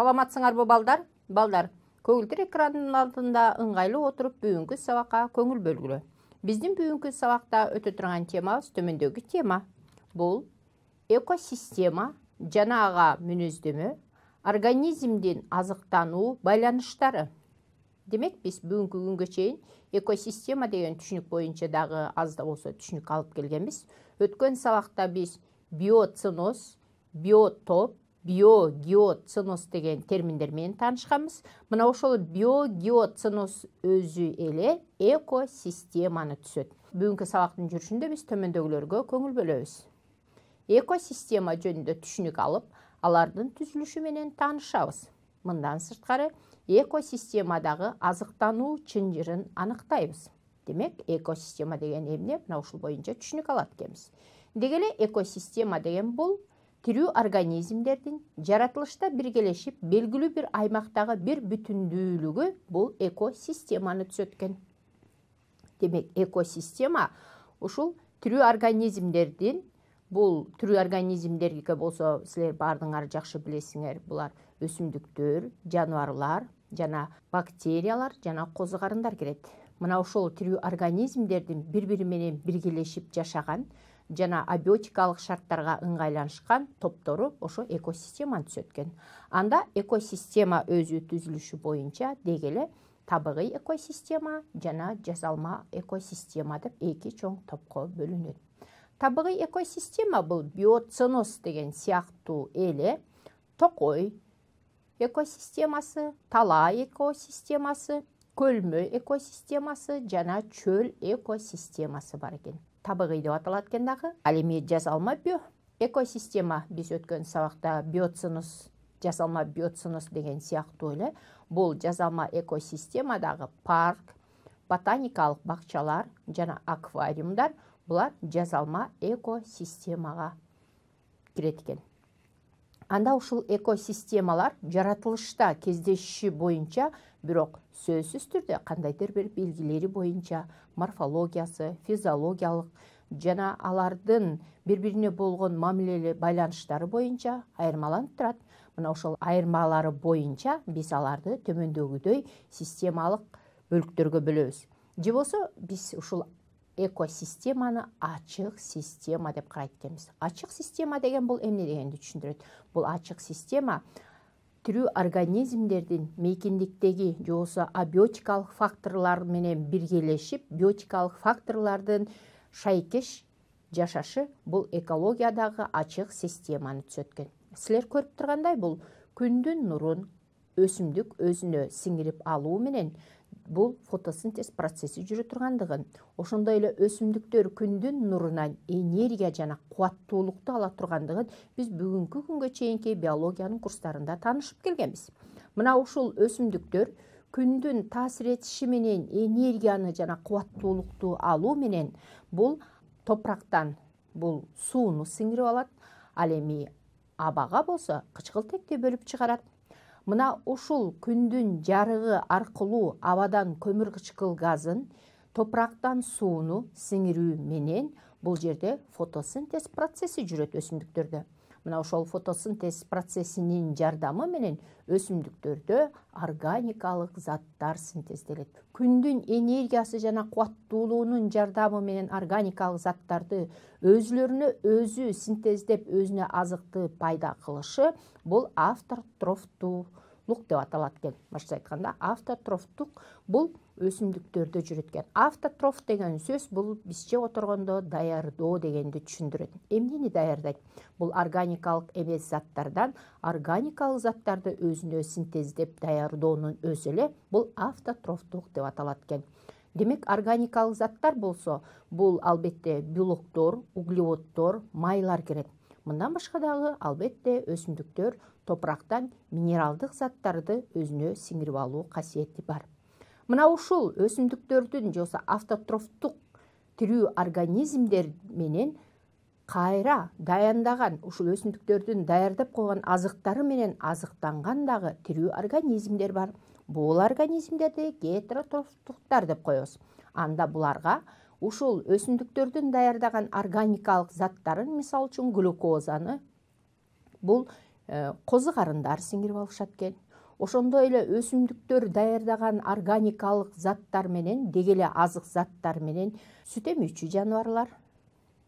Саламатсыңарбы балдар? Балдар, көгүлтүр экранынын алдында ыңгайлуу отуруп бүгүнкү сабакка көңүл бөлгүлө. Биздин бүгүнкү сабакта өтө турган темабыз төмөндөгү тема. Бул экосистема жана ага мүнөздөмө, организмдин азыктануу байланыштары. Демек, биз бүгүнкү күнгө чейин экосистема деген түшүнүк боюнча дагы аз да болсо түшүнүк алып келгенбиз. Өткөн сабакта биз биоценоз, биотоп, биогеоценоз деген терминдер менен таанышканбыз. Мына ошол биогеоценоз өзү эле экосистеманы түзөт. Бүгүнкү сабактын жүрүшүндө биз төмөндөгүлөргө көңүл бөлөбүз. Экосистема жөнүндө түшүнүк алып, алардын түзүлүшү менен таанышабыз. Мындан сырткары, экосистемадагы азыктануу чынжырын аныктайбыз. Демек, экосистема деген эмне? Мына ушул боюнча түшүнүк алат экенбиз. Деги эле экосистема деген бул тирүү организмдердин жаратылышта биргелешип, белгилүү бир аймактагы бир бүтүндүүлүгү бул экосистеманы түзөт экен. Демек, экосистема ушул тирүү организмдердин, бул тирүү организмдерге болсо силер баардыгыңар жакшы билесиңер, булар өсүмдүктөр, жаныбарлар, жана бактериялар, жана козу карындар кирет. Мына ошол тирүү организмдердин бири-бири менен биргелешип жашаган жана абиотикалык шарттарга ыңгайланышкан топтору ошо экосистеманы түзөт экен. Анда экосистема өзү түзүлүшү боюнча деги эле табигый экосистема жана жасалма экосистема деп эки чоң топко бөлүнөт. Табигый экосистема бул биоценоз деген сыяктуу эле токой экосистемасы, талаа экосистемасы, көлмө экосистемасы жана чөл экосистемасы бар экен. Табигый деп аталат экен дагы. Ал эми жасалма экосистема биз өткөн сабакта биоценоз, жасалма биоценоз деген сыяктуу эле бул жасалма экосистемадагы парк, ботаникалык бакчалар жана аквариумдар булар жасалма экосистемага кирет экен. Анда ушул экосистемалар жаратылышта кездешиши боюнча, бирок сөзсүз түрдө кандайдыр бир белгилери боюнча морфологиясы, физиологиялык жана алардын бири-бирине болгон мамилелик байланыштары боюнча айырмаланып турат. Мына ошол айырмалары боюнча биз аларды төмөндөгүдөй системалык бөлүктөргө бөлөбүз. Же болсо биз ушул экосистеманы ачык система деп карайт экенбиз. Ачык система деген бул эмне дегенди түшүндүрөт. Бул ачык система тирүү организмдердин мейкиндиктеги же болбосо абиотикалык факторлор менен биргелешип, биотикалык факторлордун шайкеш жашашы бул экологиядагы ачык системаны түзөт экен. Силер көрүп тургандай, бул күндүн нурун өсүмдүк өзүнө сиңирип алуу менен бул фотосинтез процесси жүрө тургандыгын, ошондой эле өсүмдүктөр күндүн нурунан энергия жана кубаттуулукту ала тургандыгын биз бүгүнкү күнгө чейинки биологиянын курстарында таанышып келгенбиз. Мына ушул өсүмдүктөр күндүн таасир этиши менен энергияны жана кубаттуулукту алуу менен бул топурактан бул сууну сиңирип алат, ал эми абага болсо кычкылтекти бөлүп чыгарат. Мына ушул күндүн жарыгы аркылуу абадан көмүр-кычкыл газын, топурактан сууну сиңирүү менен бул жерде фотосинтез процесси жүрөт өсүмдүктөрдө. Мына ошол фотосинтез процессинин жардамы менен өсүмдүктөрдө органикалык заттар синтезделет. Күндүн энергиясы жана кубаттуулугунун жардамы менен органикалык заттарды өзүлөрүнө өзү синтездеп, өзүнө азыкты пайда кылышы бул автотрофтуулук деп аталат экен. Башкача айтканда, автотрофтук бул өсүмдүктөрдө жүрөт экен. Автотроф деген сөз бул бизче отургондо даярдоо дегенди түшүндүрөт. Эмнени даярдайт? Бул органикалык эмес заттардан органикалык заттарды өзүнө синтездеп даярдоонун өзү эле бул автотрофтук деп аталат экен. Демек, органикалык заттар болсо бул албетте белоктор, углеводдор, майлар кирет. Мындан башка дагы албетте өсүмдүктөр топурактан минералдык заттарды өзүнө сиңирип алуу касиети бар. Мына ушул өсүмдүктөрдүн же болбосо автотрофтук тирүү организмдер менен кайра даяндаган, ушул өсүмдүктөрдүн даярдап койгон азыктары менен азыктанган дагы тирүү организмдер бар. Бул организмдерди гетеротрофтуктар деп коебуз. Анда буларга ушул өсүмдүктөрдүн даярдаган органикалык заттарын, мисалы үчүн глюкозаны, бул козу карындар сиңирип алышат экен. Ошондой эле өсүмдүктөр даярдаган органикалык заттар менен, деги эле азык заттар менен сүт эмүүчү жаныбарлар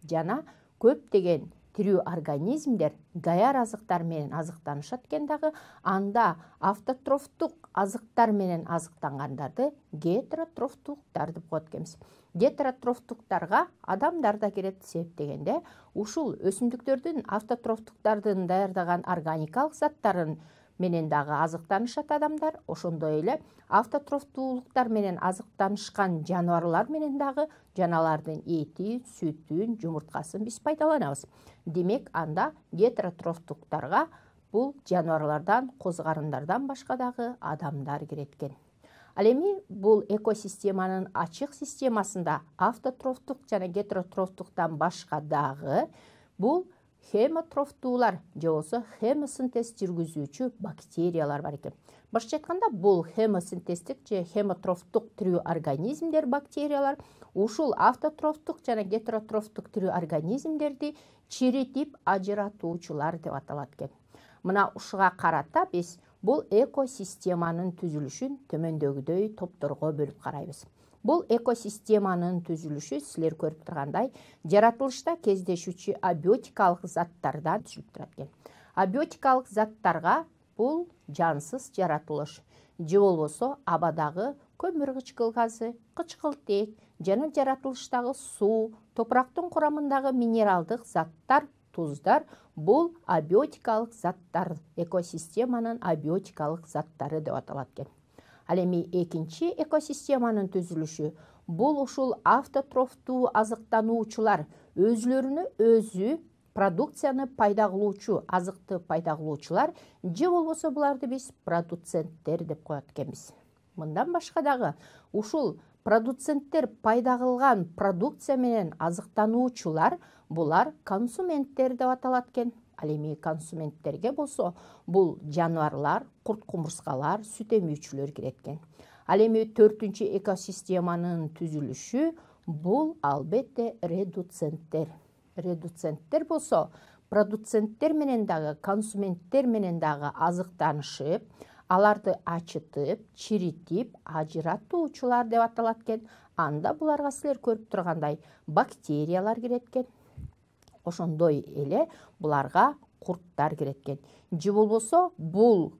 жана көптөгөн тирүү организмдер даяр азыктар менен азыктанышат экен дагы, анда автотрофтук азыктар менен азыктангандарды гетеротрофтуктар деп коет экенбиз. Гетеротрофтуктарга адамдар да кирет, себеп дегенде ушул өсүмдүктөрдүн автотрофтуктардын даярдаган органикалык заттарын менен дагы азыктанышат адамдар, ошондой эле автотрофтуулуктар менен азыктанышкан жаныбарлар менен дагы жаналардын эти, сүтүн, жумурткасын биз пайдаланабыз. Демек, анда гетеротрофтуктарга бул жаныбарлардан, козу карындардан башка дагы адамдар кирет экен. Ал эми бул экосистеманын ачык системасында автотрофтук жана гетеротрофтуктан башка дагы бул хемотрофтуулар же болбосо хемосинтез жүргүзүүчү бактериялар бар экен. Башкача айтканда, бул хемосинтездик же хемотрофтук тирүү организмдер, бактериялар ушул автотрофтук жана гетеротрофтук тирүү организмдерди чиритип ажыратуучулар деп аталат экен. Мына ушуга карата биз бул экосистеманын түзүлүшүн төмөндөгүдөй топторго бөлүп карайбыз. Бул экосистеманын түзүлүшү силер көрүп тургандай жаратылышта кездешүүчү абиотикалык заттардан түзүлүп турат экен. Абиотикалык заттарга бул жансыз жаратылыш же болбосо абадагы көмүр кычкыл газы, кычкылтек жана жаратылыштагы суу, топурактын курамындагы минералдык заттар, туздар бул абиотикалык заттар, экосистеманын абиотикалык заттары деп аталат экен. Ал эми экинчи экосистеманын түзүлүшү бул ушул автотрофтуу азыктануучулар өзүлөрүнө өзү продукцияны пайда кылуучу, азыкты пайда кылуучулар же болбосо буларды биз продуценттер деп коет экенбиз. Мындан башка дагы ушул продуценттер пайда кылган продукция менен азыктануучулар булар консументтер деп аталат экен. Ал эми консументтерге болсо бул жаныбарлар, курт-кумурскалар, сүт эмүүчүлөр кирет экен. Ал эми төртүнчү экосистеманын түзүлүшү бул албетте редуценттер. Редуценттер болсо продуценттер менен дагы, консументтер менен дагы азыктанышып, аларды ачытып, чиритип, ажыратуучулар деп аталат экен. Анда буларга силер көрүп тургандай бактериялар кирет экен. Ошондой эле буларга курттар кирет экен. Же болбосо бул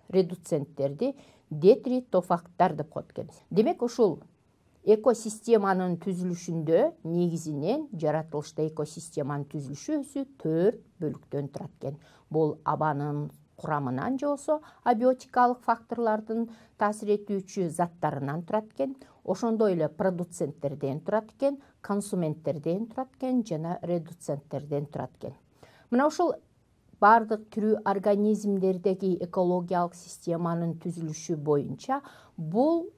редуценттерди детритофагтар деп коет экенбиз. Демек, ушул экосистеманын түзүлүшүндө негизинен жаратылышта экосистеманын түзүлүшү өзү 4 бөлүктөн турат экен. Бул абанын курамынан же болбосо абиотикалык факторлордун таасир этүүчү заттарынан турат экен. Ошондой эле продуценттерден турат экен, консументтерден турат экен жана редуценттерден турат экен. Мына ушул бардык тирүү организмдердеги экологиялык системанын түзүлүшү боюнча бул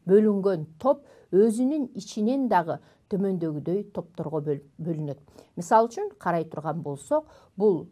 бөлүнгөн топ өзүнүн ичинен дагы төмөндөгүдөй топторго бөлүнөт. Мисалы үчүн карай турган болсок, бул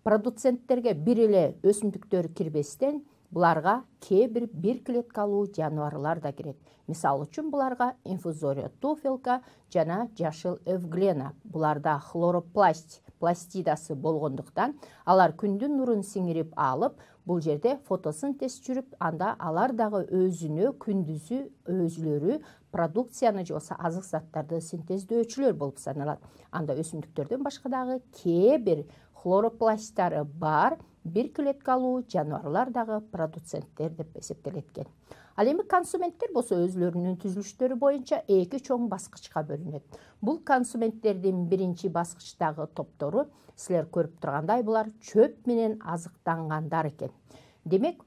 продуценттерге бир эле өсүмдүктөр кирбестен буларга кээ бир клеткалуу жаныбарлар да кирет. Мисалы үчүн буларга инфузория туфелка жана жашыл эвглена. Буларда хлоропласт пластидасы болгондуктан алар күндүн нурун сиңирип алып, бул жерде фотосинтез жүрүп, анда алар дагы өзүнө күндүзү өзүлөрү продукцияны же болбосо азык заттарды синтездөөчүлөр болуп саналат. Анда өсүмдүктөрдөн башка дагы кээ бир хлоропласттары бар бир клеткалуу жаныбарлар дагы продуценттер деп эсептелет экен. Ал эми консументтер болсо өзүлөрүнүн түзүлүштөрү боюнча 2 чоң баскычка бөлүнөт. Бул консументтердин биринчи баскычтагы топтору силер көрүп тургандай булар чөп менен азыктангандар экен. Демек,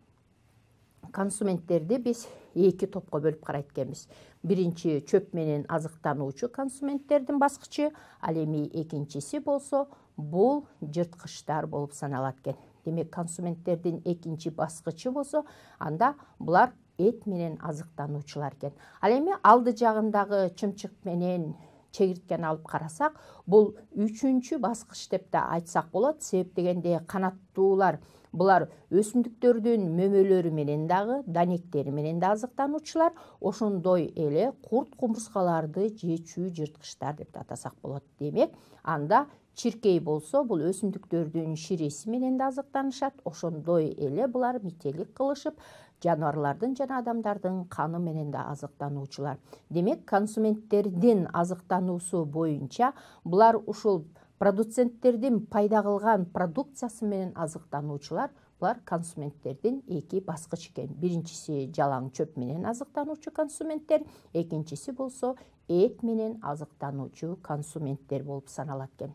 консументтерди биз 2 топко бөлүп карайт экенбиз. Биринчи чөп менен азыктануучу консументтердин баскычы, ал эми экинчиси болсо бул жырткычтар болуп саналат экен. Демек, консументтердин экинчи баскычы болсо, анда булар эт менен азыктануучулар экен. Ал эми алды жагындагы чымчык менен чегирткени алып карасак, бул үчүнчү баскыч деп да айтсак болот. Себеп дегенде канаттуулар Булар өсүмдүктөрдүн мөмөлөрү менен дагы, данектери менен да азыктануучулар, ошондой эле курт кумурскаларды жечүү жырткычтар деп атасак болот. Демек, анда чиркей болсо, бул өсүмдүктөрдүн ширеси менен да азыктанышат. Ошондой эле булар мителик кылышып, жаныбарлардын жана адамдардын каны менен да азыктануучулар. Демек, консументтердин азыктануусу боюнча булар ушул продуценттердин пайда кылган продукциясы менен азыктануучулар. Булар консументтердин эки баскыч экен. Биринчиси жалаң чөп менен азыктануучу консументтер, экинчиси болсо эт менен азыктануучу консументтер болуп саналат экен.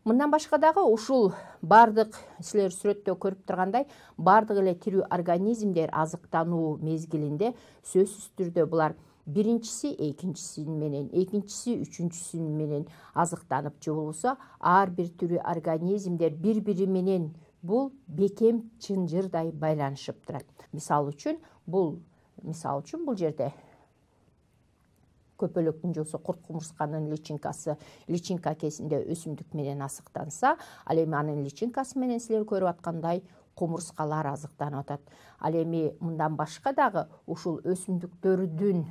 Мындан башка дагы ушул бардык силер сүрөттө көрүп тургандай, бардык эле тирүү организмдер азыктануу мезгилинде сөзсүз түрдө булар биринчиси экинчиси менен, экинчиси үчүнчүсү менен азыктанып, же болбосо ар бир тирүү организмдер бири-бири менен бул бекем чынжырдай байланышып турат. Мисалы үчүн бул жерде көпөлөктүн же болбосо курт кумурсканын личинка кезинде өсүмдүк менен азыктанса, ал эми анын личинкасы менен силер көрүп аткандай кумурскалар азыктанып атат. Ал эми мындан башка дагы ушул өсүмдүктөрдүн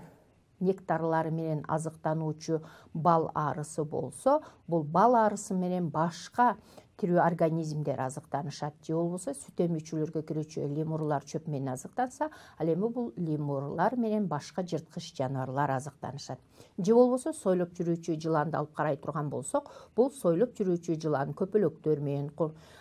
нектарлары менен азыктануучу бал арысы болсо, бул бал арысы менен башка тирүү организмдер азыктанышат. Же болбосо сүт эмүүчүлөргө кирүүчү лемурлар чөп менен азыктанса, ал эми бул лемурлар менен башка жырткыч жаныбарлар азыктанышат. Же болбосо сойлоп жүрүүчү жыланды алып карай турган болсок, бул сойлоп жүрүүчү жылан көпөлөктөр менен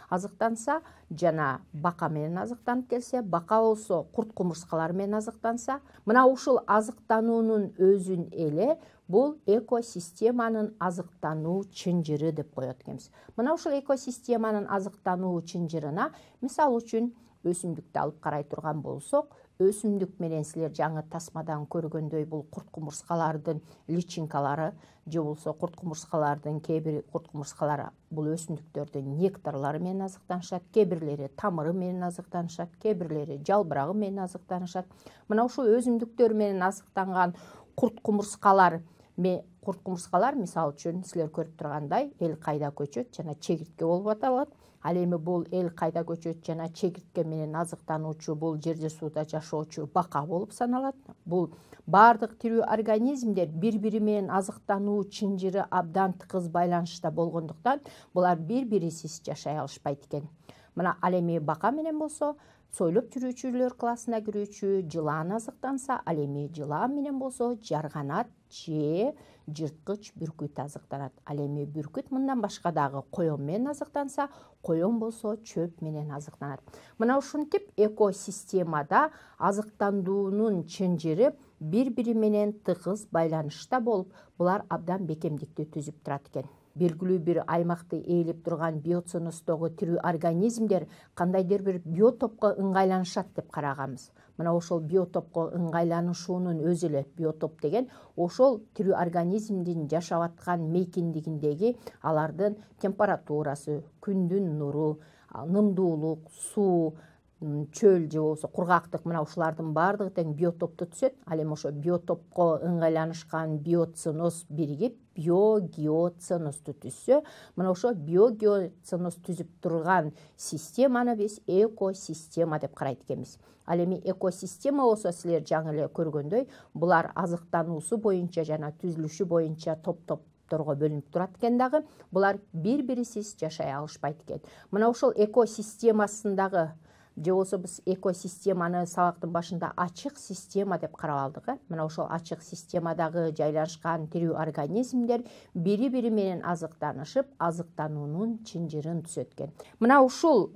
азыктанса, жана бака менен азыктанып келсе, бака болсо курт кумурскалар менен азыктанса, мына ушул азыктануунун өзүн эле бул экосистеманын азыктануу чынжыры деп коет экенбиз. Мына ушул экосистеманын азыктануу чынжырына мисал үчүн өсүмдүктү алып карай турган болсок, өсүмдүк менен силер жаңы тасмадан көргөндөй бул курт кумурскалардын личинкалары, же болбосо кээ бир курт кумурскалар бул өсүмдүктөрдүн нектарлары менен азыктанышат, кээ бирлери тамыры менен азыктанышат, кээ бирлери жалбырагы менен азыктанышат. Мына ушул өсүмдүктөр менен азыктанган курт кумурскалар мисалы үчүн силер көрүп тургандай эл кайда көчөт жана чегиртке болуп аталат. Ал эми бул эл кайда көчөт жана чегиртке менен азыктануучу бул жерде сууда жашоочу бака болуп саналат. Бул бардык тирүү организмдер бири-бири менен азыктануу чынжыры абдан тыгыз байланышта болгондуктан булар бири-бирисиз жашай алышпайт экен. Мына ал эми бака менен болсо, сойлоп жүрүүчүлөр классына кирүүчү жылан азыктанса, ал эми жылан менен болсо жарганат же жырткыч бүркүт азыктанат. Ал эми бүркүт мындан башка дагы коён менен азыктанса, коён болсо чөп менен азыктанат. Мына ушинтип экосистемада азыктандуунун чынжыры бири-бири менен тыгыз байланышта болуп, булар абдан бекемдикти түзүп турат экен. Белгилүү бир аймакты ээлеп турган биоценостогу тирүү организмдер кандайдыр бир биотопко ыңгайланышат деп караганбыз. Мына ошол биотопко ыңгайланышуунун өзү эле, биотоп деген ошол тирүү организмдин жашап аткан мейкиндигиндеги алардын температурасы, күндүн нуру, нымдуулук, суу, чөл же болбосо кургактык, мына ушулардын баардыгы тең биотопту түзөт. Ал эми ошо биотопко ыңгайланышкан биоценоз биригип биогеоценозду түзсө, мына ошо биогеоценоз түзүп турган системаны биз экосистема деп карайт экенбиз. Ал эми экосистема болсо силер жаңы эле көргөндөй, булар азыктануусу боюнча жана түзүлүшү боюнча топторго бөлүнүп турат экен дагы, булар бири-бирисиз жашай алышпайт экен. Мына ошол экосистемасындагы же болбосо биз экосистеманы сабактын башында ачык система деп карап алдык. Мына ошол ачык системадагы жайлашкан тирүү организмдер бири-бири менен азыктанышып, азыктануунун чынжырын түзөт экен. Мына ушул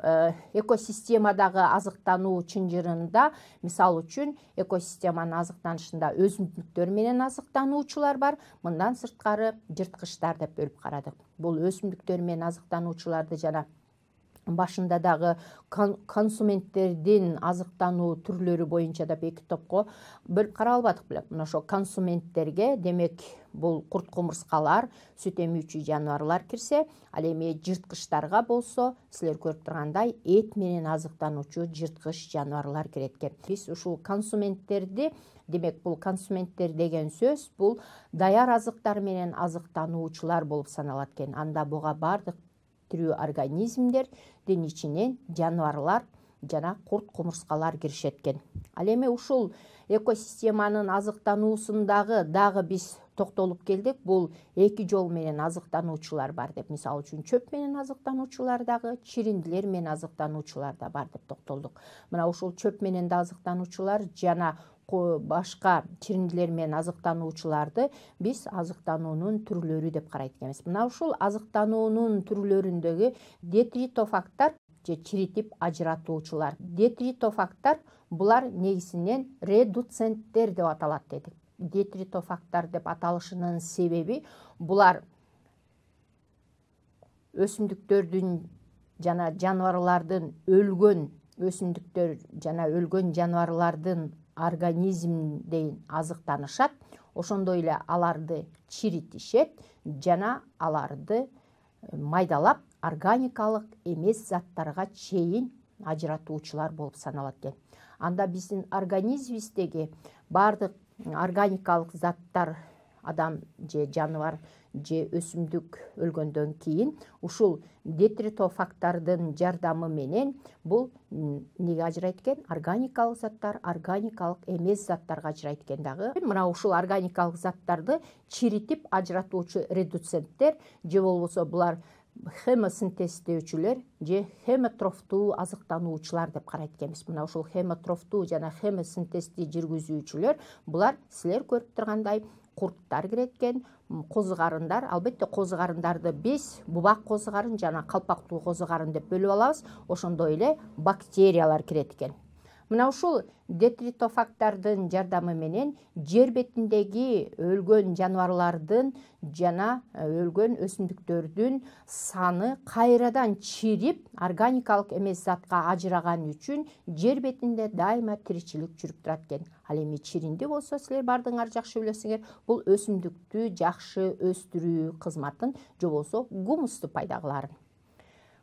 экосистемадагы азыктануу чынжырында мисал үчүн экосистеманын азыктанышында өсүмдүктөр менен азыктануучулар бар. Мындан сырткары жырткычтар деп бөлүп карадык. Бул өсүмдүктөр менен азыктануучуларды жана башында дагы консументтердин азыктануу түрлөрү боюнча да эки топко бөлүп карап албадык беле. Мына ошо консументтерге демек бул курт кумурскалар, сүт эмүүчү жаныбарлар кирсе, ал эми жырткычтарга болсо силер көрүп тургандай эт менен азыктануучу жырткыч жаныбарлар кирет экен. Биз ушул консументтерди, демек бул консументтер деген сөз бул даяр азыктар менен азыктануучулар болуп саналат экен. Анда буга бардык тирүү организмдердин ичинен жаныбарлар жана курт кумурскалар киришет экен. Ал эми ушул экосистеманын азыктануусундагы дагы биз токтолуп келдик. Бул эки жол менен азыктануучулар бар деп, мисалы үчүн чөп менен азыктануучулар дагы, чириндилер менен азыктануучулар да бар деп токтолдук. Мына ушул чөп менен да азыктануучулар жана башка чириндилер менен азыктануучуларды биз азыктануунун түрлөрү деп карайт экенбиз. Мына ушул азыктануунун түрлөрүндөгү детритофагтар же чиритип ажыратуучулар. Детритофагтар булар негизинен редуценттер деп аталат дедик. Детритофагтар деп аталышынын себеби булар өсүмдүктөрдүн жана жаныбарлардын өлгөн өсүмдүктөр жана өлгөн жаныбарлардын организмден азыктанышат. Ошондой эле аларды чиритишет жана аларды майдалап органикалык эмес заттарга чейин ажыратуучулар болуп саналат экен. Анда биздин организмибиздеги бардык органикалык заттар, адам же жаныбар же өсүмдүк өлгөндөн кийин ушул детритофагтардын жардамы менен бул неге ажырайт экен? Органикалык заттар органикалык эмес заттарга ажырайт экен дагы. Мына ушул органикалык заттарды чиритип ажыратуучу редуценттер же болбосо булар хемосинтездөөчүлөр же хемотрофтуу азыктануучулар деп карайт экенбиз. Мына ушул хемотрофтуу жана хемосинтезди жүргүзүүчүлөр булар силер көрүп тургандай курттар кирет экен, козу карындар. Албетте козу карындарды биз бубак козу карын жана калпактуу козу карын деп бөлүп алабыз. Ошондой эле бактериялар кирет экен. Мына ушул детритофагтардын жардамы менен жер бетиндеги өлгөн жаныбарлардын жана өлгөн өсүмдүктөрдүн саны кайрадан чирип органикалык эмес затка ажыраган үчүн жер бетинде дайыма тиричилик жүрүп турат экен. Ал эми чиринди болсо силер бардыгыңар жакшы билесиңер, бул өсүмдүктү жакшы өстүрүү кызматын же болсо гумусту пайда кыларын.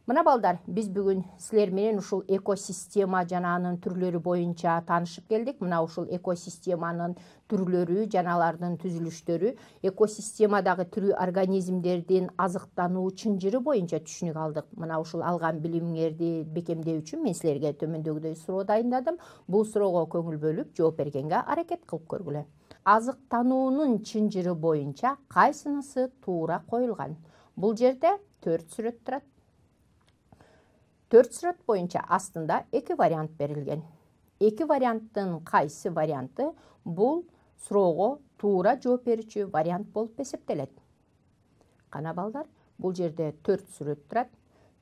Мына балдар, биз бүгүн силер менен ушул экосистема жана анын түрлөрү боюнча таанышып келдик. Мына ушул экосистеманын түрлөрү жана алардын түзүлүштөрү, экосистемадагы тирүү организмдердин азыктануу чынжыры боюнча түшүнүк алдык. Мына ушул алган билимиңерди бекемдөө үчүн мен силерге төмөндөгүдөй суроо дайындадым. Бул суроого көңүл бөлүп жооп бергенге аракет кылып көргүлө. Азыктануунун чынжыры боюнча кайсынысы туура коюлган? Бул жерде 4 сүрөт турат. 4 сүрөт боюнча астында 2 вариант берилген. 2 варианттын кайсы варианты бул суроого туура жооп берүүчү вариант болуп эсептелет? Кана балдар, бул жерде 4 сүрөт турат.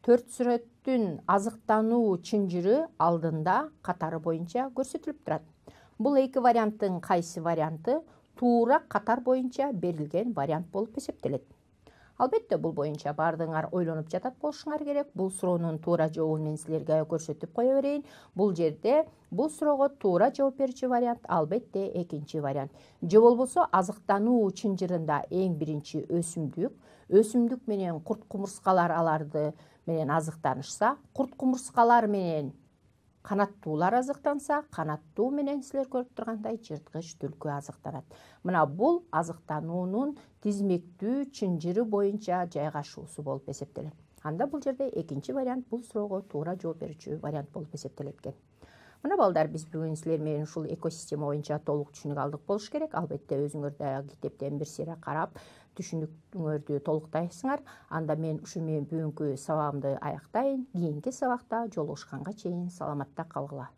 4 сүрөттүн азыктануу чынжыры алдында катары боюнча көрсөтүлүп турат. Бул 2 варианттын кайсы варианты туура катар боюнча берилген вариант болуп эсептелет? Албетте, бул боюнча бардыгыңар ойлонуп жатат болушуңар керек. Бул суроонун туура жообун мен силерге көрсөтүп кое берейин. Бул жерде бул суроого туура жооп берүүчү вариант албетте экинчи вариант. Же болбосо азыктануу чынжырында эң биринчи өсүмдүк менен курт кумурскалар аларды менен азыктанышса, курт кумурскалар менен канаттуулар азыктанса, канаттуу менен силер көрүп тургандай жырткыч түлкү азыктанат. Мына бул азыктануунун тизмектүү чынжыры боюнча жайгашуусу болуп эсептелет. Анда бул жерде экинчи вариант бул суроого туура жооп берүүчү вариант болуп эсептелет экен. Мына балдар, биз бүгүн силер менен ушул экосистема боюнча толук түшүнүк алдык болуш керек. Албетте өзүңөр да китептен бир сыйра карап, түшүнүктөрдү толуктайсыңар. Анда мен ушу менен бүгүнкү сабагымды аяктайын. Кийинки сабакта жолугушканга чейин саламатта калгыла.